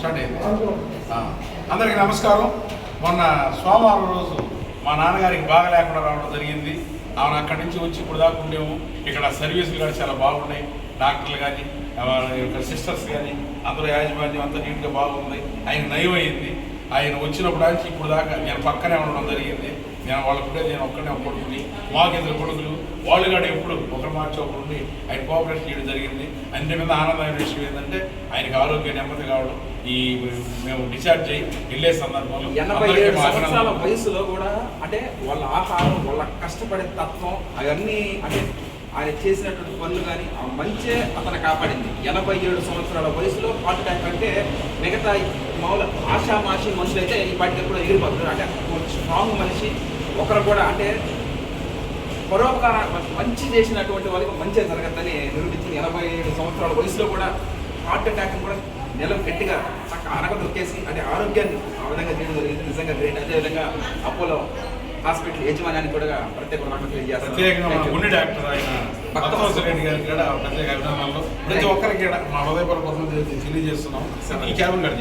Start అయింది. అందరికీ నమస్కారం. మొన్న సోమవారం రోజు మా నాన్నగారికి బాగా లేకుండా రావడం జరిగింది. ఆమెను అక్కడి నుంచి వచ్చి ఇప్పుడు దాకా ఉండేము. ఇక్కడ సర్వీసులు కూడా చాలా బాగున్నాయి. డాక్టర్లు కానీ సిస్టర్స్ కానీ అందరూ యాజమాన్యం అంతా నీట్గా బాగుంది. ఆయన నయం అయింది. ఆయన వచ్చినప్పుడు నుంచి ఇప్పుడు దాకా నేను పక్కనే ఉండడం జరిగింది. నేను వాళ్ళకుంటే నేను ఒక్కడే కొడుకుని మాకు ఇద్దరు కొడుకులు వాళ్ళు కూడా ఎప్పుడు ఒకరు మార్చి ఒకరు ఉండి ఆయన కోఆపరేషన్ చేయడం జరిగింది. అన్ని మీద ఆనందమైన విషయం ఏంటంటే ఆయనకి ఆరోగ్య నెమ్మది కావడం, ఈ మేము డిశ్చార్జ్ అయ్యి వెళ్ళే సందర్భంలో 87 సంవత్సరాల వయసులో కూడా అంటే వాళ్ళ ఆహారం, వాళ్ళ కష్టపడే తత్వం అవన్నీ అంటే ఆయన చేసినటువంటి పనులు కానీ మంచే అతను కాపాడింది. 87 సంవత్సరాల వయసులో హార్ట్ అటాక్ అంటే మిగతా మామూలు ఆషామాషి మనుషులు అయితే ఈ పాటికి కూడా ఎగిరిపోతారు. అంటే స్ట్రాంగ్ మనిషి ఒకరు కూడా అంటే పరోపకార మంచి చేసినటువంటి వాళ్ళకి మంచిగా జరగద్దని నిరూపించింది. 87 సంవత్సరాల వయసులో కూడా హార్ట్ అటాక్ కూడా గట్టిగా అనక దొక్కేసి అంటే ఆరోగ్యాన్ని ఆ విధంగా చేయడం జరిగింది. నిజంగా గ్రేట్. అదేవిధంగా అపోలో హాస్పిటల్ యజమాన్యానికి కూడా ప్రత్యేకంగా డాక్టర్ ఆయన భక్తవత్సరెడ్డి గారికి కూడా ప్రత్యేక అభినందనలు. ప్రతి ఒక్కరికి మా హృదయపూర్వక తెలియజేస్తున్నాం. ఈ క్యాబిన్ గారు